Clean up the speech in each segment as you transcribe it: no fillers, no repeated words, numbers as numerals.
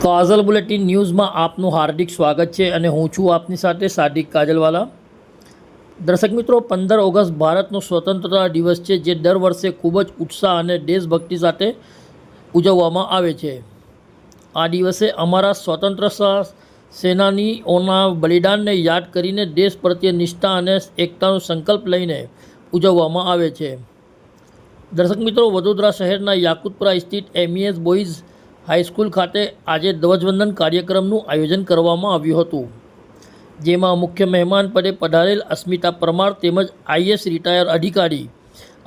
કાજલ bulletin ન્યૂઝમાં આપનું હાર્દિક સ્વાગત છે અને હું છું આપની સાથે સાદિક કાજલવાલા। દર્શક મિત્રો, 15 ઓગસ્ટ ભારતનો સ્વતંત્રતા દિવસ છે, જે દર વર્ષે ખૂબ જ ઉત્સાહ અને દેશભક્તિ સાથે ઉજવવામાં આવે છે। આ દિવસે અમારા સ્વતંત્ર સેનાનીઓના બલિદાનને યાદ કરીને દેશ પ્રત્યે નિષ્ઠા અને એકતાનો સંકલ્પ લઈને ઉજવવામાં આવે છે। દર્શક મિત્રો, વડોદરા શહેરના યાકુતપુરા સ્થિત MES બોયઝ હાઈસ્કૂલ ખાતે આજે ધ્વજવંદન કાર્યક્રમનું આયોજન કરવામાં આવ્યું હતું, જેમાં મુખ્ય મહેમાન પદે પધારેલ અસ્મિતા પરમાર તેમજ IAS રિટાયર અધિકારી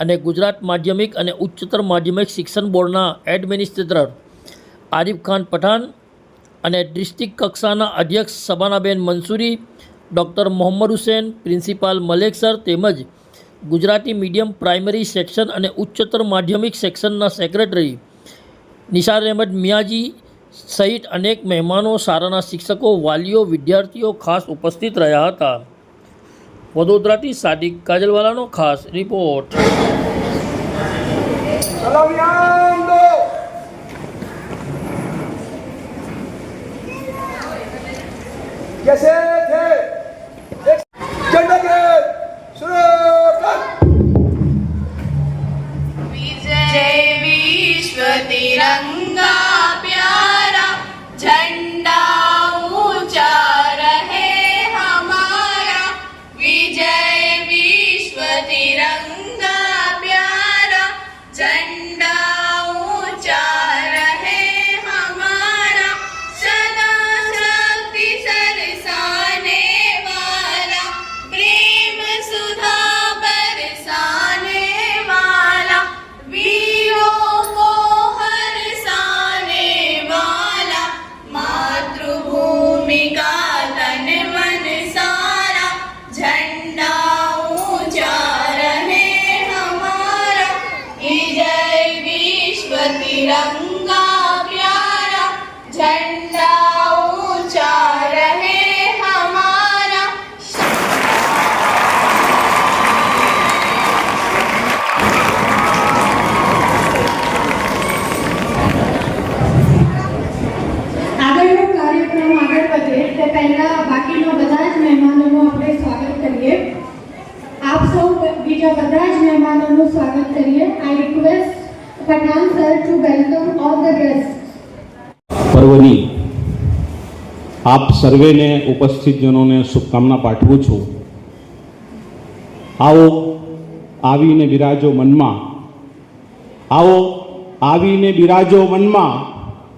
અને ગુજરાત માધ્યમિક અને ઉચ્ચતર માધ્યમિક શિક્ષણ બોર્ડના એડમિનિસ્ટ્રેટર આરિફ ખાન પઠાણ અને ડિસ્ટ્રિક્ટ કક્ષાના અધ્યક્ષ Shabanaben Mansuri, doctor Mohammad Hussain, principal Malek sir તેમજ ગુજરાતી મીડિયમ પ્રાઇમરી સેક્શન અને ઉચ્ચતર માધ્યમિક સેક્શનના સેક્રેટરી નિસાર અહેમદ મિયાજી સહિત અનેક મહેમાનો, શાળાના શિક્ષકો, વાલીઓ, વિદ્યાર્થીઓ ખાસ ઉપસ્થિત રહ્યા હતા। વડોદરાથી સાદિક કાજલવાલાનો ખાસ રિપોર્ટ। कैसे थे झंडा के जय विश्व तिरंगा प्यारा, झंडा ऊंचा रहे हमारा। विजय विश्व तिरंगा प्यारा, झंडा ऊंचा रहे हमारा। सदा शक्ति सरसाने वाला, प्रेम सुधा बरसाने वाला, वीरों को हरसाने वाला, मातृभूमि का तन मन सारा। झंडा ऊंचा रहे हमारा, विजय विश्व तिरंगा प्यारा, झंडा ऊंचा रहे हमारा। આગળનો કાર્યક્રમ આગળ વધે તે પહેલા બાકીના બધા જ મહેમાનોનું આપણે સ્વાગત કરીએ। આપ સૌ બીજા બધા જ મહેમાનોનું સ્વાગત કરીએ। I request Pathan sir to welcome all the guest. પર્વની આપ સર્વેને ઉપસ્થિતજનોને શુભકામના પાઠવું છું। આવો આવીને બિરાજો મનમાં, આવો આવીને બિરાજો મનમાં,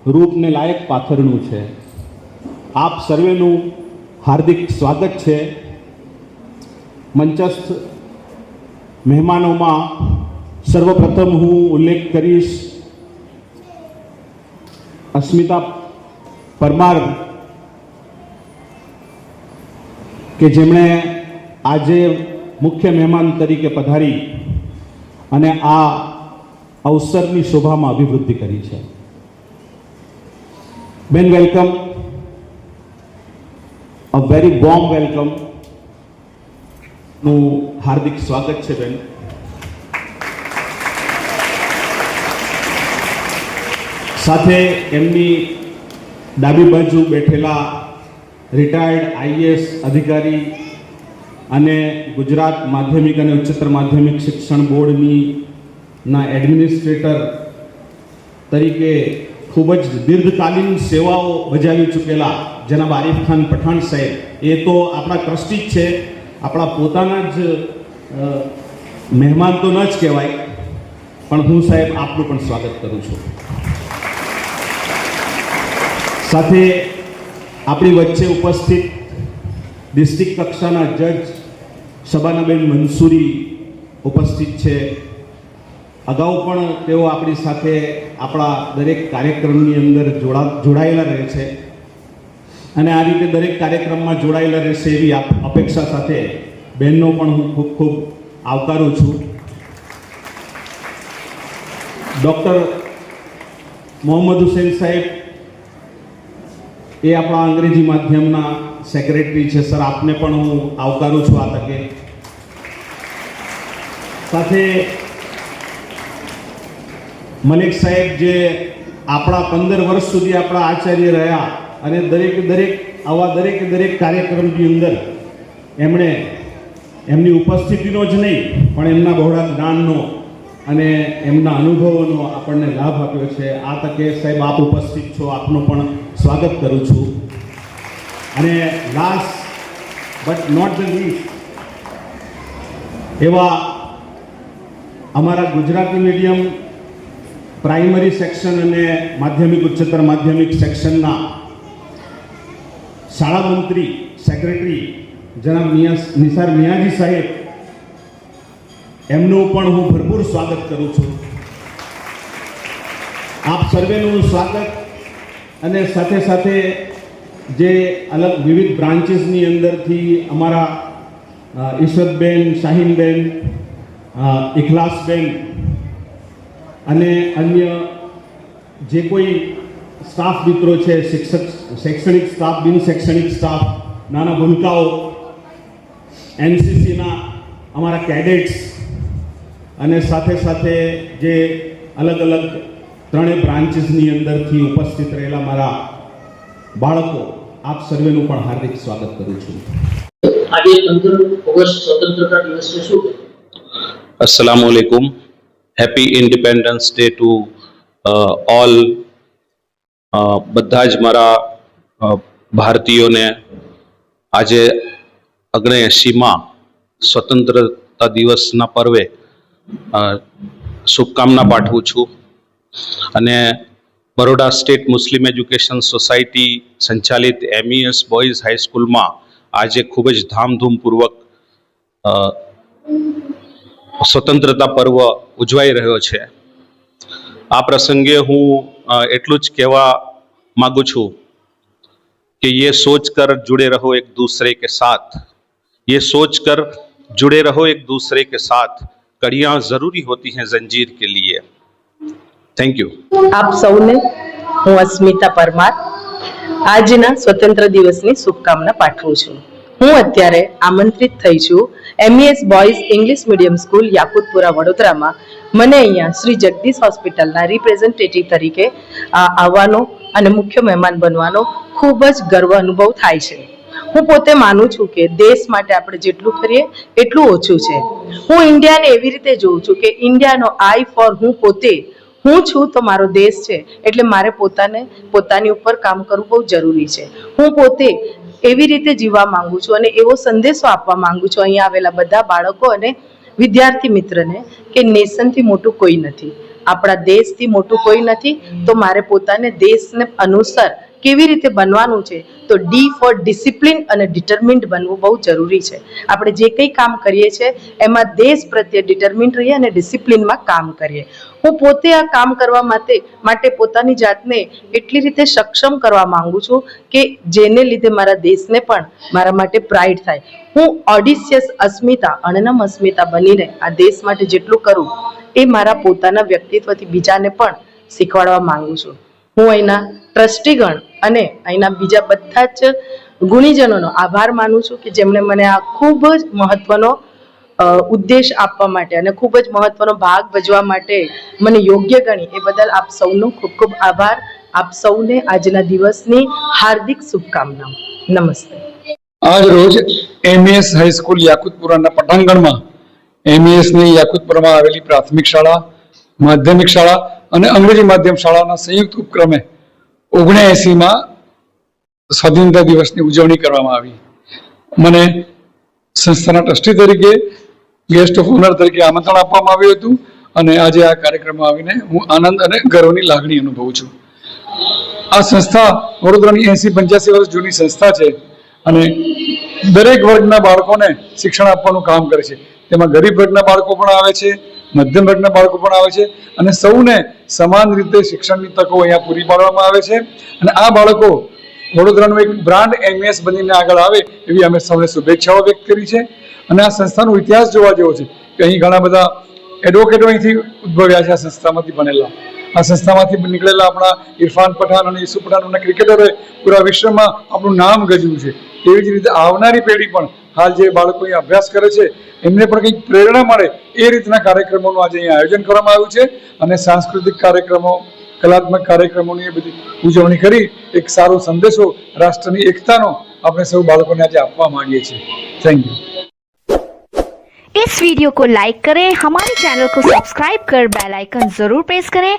રૂપને લાયક પાથરનું છે। આપ સર્વેનું હાર્દિક સ્વાગત છે। મંચસ્થ મહેમાનોમાં સર્વપ્રથમ હું ઉલ્લેખ કરીશ અસ્મિતા પરમાર, કે જેમણે આજે મુખ્ય મહેમાન તરીકે પધારી અને આ અવસરની શોભામાં અભિવૃદ્ધિ કરી છે। બેન, welcome, a very warm welcome નું હાર્દિક સ્વાગત છે બેન। સાથે એમની ડાબી બાજુ બેઠેલા રિટાયર્ડ IAS અધિકારી અને ગુજરાત માધ્યમિક અને ઉચ્ચતર માધ્યમિક શિક્ષણ બોર્ડની એડમિનિસ્ટ્રેટર તરીકે ખૂબ જ દીર્ઘકાલીન સેવાઓ બજાવી ચૂકેલા જનાબ આરિફ ખાન પઠાણ સાહેબ, એ તો આપણા ટ્રસ્ટી જ છે, આપણા પોતાના જ મહેમાન તો ન જ કહેવાય, પણ હું સાહેબ આપનું પણ સ્વાગત કરું છું। સાથે આપણી વચ્ચે ઉપસ્થિત ડિસ્ટ્રિક્ટ કક્ષાના જજ શબાનાબેન મંસૂરી ઉપસ્થિત છે। અગાઉ પણ તેઓ આપણી સાથે આપણા દરેક કાર્યક્રમની અંદર જોડાયેલા રહે છે અને આ રીતે દરેક કાર્યક્રમમાં જોડાયેલા રહેશે એવી અપેક્ષા સાથે બહેનનો પણ હું ખૂબ ખૂબ આવકારું છું। ડૉક્ટર મોહમ્મદ હુસૈન સાહેબ, એ આપણા અંગ્રેજી માધ્યમના સેક્રેટરી છે। સર, આપને પણ હું આવકારું છું આ તકે। સાથે મલેક સાહેબ, જે આપણા 15 વર્ષ સુધી આપણા આચાર્ય રહ્યા અને દરેક કાર્યક્રમની અંદર એમણે એમની ઉપસ્થિતિનો જ નહીં પણ એમના બહોળા જ્ઞાનનો અને એમના અનુભવોનો આપણને લાભ આપ્યો છે. આ તકે સાહેબ આપ ઉપસ્થિત છો, આપનું પણ સ્વાગત કરું છું. અને last but not the least એવા અમારા ગુજરાતી મીડિયમ પ્રાઇમરી સેક્શન અને માધ્યમિક ઉચ્ચતર માધ્યમિક સેક્શનના શાળા મંત્રી સેક્રેટરી જનાબ નિસાર મિયાજી સાહેબ, એમનું પણ હું ભરપૂર સ્વાગત કરું છું. આપ સર્વેનું સ્વાગત અને સાથે સાથે જે અલગ વિવિધ બ્રાન્ચીસની અંદરથી અમારા ઈશ્વરબેન, શાહીનબેન, ઇખલાસબેન અને અન્ય જે કોઈ સ્ટાફ મિત્રો છે, શૈક્ષણિક સ્ટાફ, બિન શૈક્ષણિક સ્ટાફ, નાના ભૂલકાઓ, એનસીસીના અમારા કેડેટ્સ અને સાથે સાથે જે અલગ અલગ ત્રણેય બ્રાન્ચીસની અંદરથી ઉપસ્થિત રહેલા મારા બાળકો, આપ સર્વેનું પણ હાર્દિક સ્વાગત કરું છું. આજે 15 ઓગસ્ટ સ્વતંત્રતા દિવસ છે, શું કહેશો? Assalamu alaikum. Happy Independence Day to all. બધા જ મારા ભારતીયોને આજે 79માં સ્વતંત્રતા દિવસના પર્વે શુભકામના પાઠવું છું. અને બરોડા સ્ટેટ મુસ્લિમ એજ્યુકેશન સોસાયટી સંચાલિત MES બોયઝ હાઈસ્કૂલમાં આજે ખૂબ જ ધામધૂમપૂર્વક સ્વતંત્રતા પર્વ ઉજવાઈ રહ્યો છે. આ પ્રસંગે હું એટલું જ કહેવા માંગુ છું कि ये सोच कर जुड़े रहो एक दूसरे के साथ, ये सोच कर जुड़े रहो एक दूसरे के साथ, कड़ियां जरूरी होती हैं जंजीर के लिए. Thank you. આપ સૌને હું અસ્મિતા પરમાર આજના સ્વતંત્ર દિવસની શુભકામના પાઠવું છું. હું અત્યારે આમંત્રિત થઈ છું MES boys English medium school Yakutpura વડોદરામાં. મને અહીંયા શ્રી જગદીશ હોસ્પિટલના રિપ્રેઝેન્ટેટિવ તરીકે આવવાનો અને મુખ્ય મહેમાન બનવાનો ખૂબ જ ગર્વ અનુભવ થાય છે. હું પોતે માનું છું કે દેશ માટે આપણે જેટલું કરીએ એટલું ઓછું છે. હું ઇન્ડિયાને એવી રીતે જોઉં છું કે ઇન્ડિયાનો આઈ ફોર હું પોતે, હું છું તો મારો દેશ છે, એટલે મારે પોતાની ઉપર કામ કરવું બહુ જરૂરી છે. હું પોતે એવી રીતે જીવવા માંગુ છું અને એવો સંદેશો આપવા માંગુ છું અહીંયા આવેલા બધા બાળકો અને વિદ્યાર્થી મિત્રને કે નેશનથી મોટું કોઈ નથી, આપણા દેશથી મોટું કોઈ નથી. તો મારે પોતાને દેશને અનુસાર કેવી રીતે બનવાનું છે, તો ડી ફોર ડિસિપ્લિન અને ડિટરમિન્ડ બનવું બહુ જરૂરી છે. આપણે જે કંઈ કામ કરીએ છીએ એમાં દેશ પ્રત્યે ડિટરમિન્ડ રહીએ અને ડિસિપ્લિનમાં કામ કરીએ. હું પોતે આ કામ કરવા માટે પોતાની જાતને એટલી રીતે સક્ષમ કરવા માંગુ છું કે જેને લીધે મારા દેશને પણ મારા માટે પ્રાઇડ થાય. હું ઓડિશિયસ અસ્મિતા, અણનમ અસ્મિતા બનીને આ દેશ માટે જેટલું કરું એ મારા પોતાના વ્યક્તિત્વથી બીજાને પણ શીખવાડવા માંગુ છું. હું અહીંના ટ્રસ્ટીગણ અને અહીંના બીજા બધા જ ગુણીજનોનો આભાર માનું છું કે જેમણે મને આ ખૂબ જ મહત્વનો ઉદ્દેશ આપવા માટે અને ખૂબ જ મહત્વનો ભાગ ભજવા માટે મને યોગ્ય ગણી એ બદલ આપ સૌનો ખૂબ ખૂબ આભાર. આપ સૌને આજના દિવસની હાર્દિક શુભકામનાઓ. નમસ્તે. આજ રોજ MES હાઈસ્કૂલ યાકુતપુરાના પટાંગણમાં MESની યાકુતપુરામાં આવેલી પ્રાથમિક શાળા, માધ્યમિક શાળા અને અંગ્રેજી માધ્યમ શાળાના સંયુક્ત ઉપક્રમે 79માં સ્વાધીનતા દિવસની ઉજવણી કરવામાં આવી. મને સંસ્થાના ટ્રસ્ટી તરીકે, ગેસ્ટ ઓફ ઓનર તરીકે આમંત્રણ આપવામાં આવ્યું હતું અને આજે આ કાર્યક્રમમાં આવીને હું આનંદ અને ગર્વની લાગણી અનુભવું છું. આ સંસ્થા વડોદરાની 80-85 વર્ષ જૂની સંસ્થા છે અને દરેક વર્ગના બાળકોને શિક્ષણ આપવાનું કામ કરે છે. તેમાં ગરીબ વર્ગના બાળકો પણ આવે છે, મધ્યમ વર્ગના બાળકો પણ આવે છે અને સૌને સમાન રીતે શિક્ષણની તકો અહીંયા પૂરી પાડવામાં આવે છે. અને આ બાળકો વડોદરાનું એક બ્રાન્ડ MES બનીને આગળ આવે એવી અમે સૌને શુભેચ્છાઓ વ્યક્ત કરી છે. અને આ સંસ્થાનો ઇતિહાસ જોવા જેવો છે કે અહીં ઘણા બધા એડવોકેટો અહીંથી ઉદ્ભવ્યા છે. આ સંસ્થામાંથી બનેલા, આ સંસ્થામાંથી નીકળેલા આપણા ઇરફાન પઠાણ અને યુસુફ પઠાણ ક્રિકેટરોએ પૂરા વિશ્વમાં આપણું નામ ગજવ્યું છે. એવી જ રીતે આવનારી પેઢી પણ હાલ જે બાળકો અહીંયા અભ્યાસ કરે છે એમને પણ કંઈક પ્રેરણા મળે એ રીતના કાર્યક્રમોનું આજે અહીંયા આયોજન કરવામાં આવ્યું છે. અને સાંસ્કૃતિક કાર્યક્રમો, કલાત્મક કાર્યક્રમોની એ બધી ઉજવણી કરી એક સારો સંદેશો રાષ્ટ્રની એકતાનો આપણે સૌ બાળકોને આજે આપવા માંગીએ છીએ. Thank you. इस वीडियो को लाइक करें, हमारे चैनल को सब्सक्राइब कर बेल आइकन जरूर प्रेस करें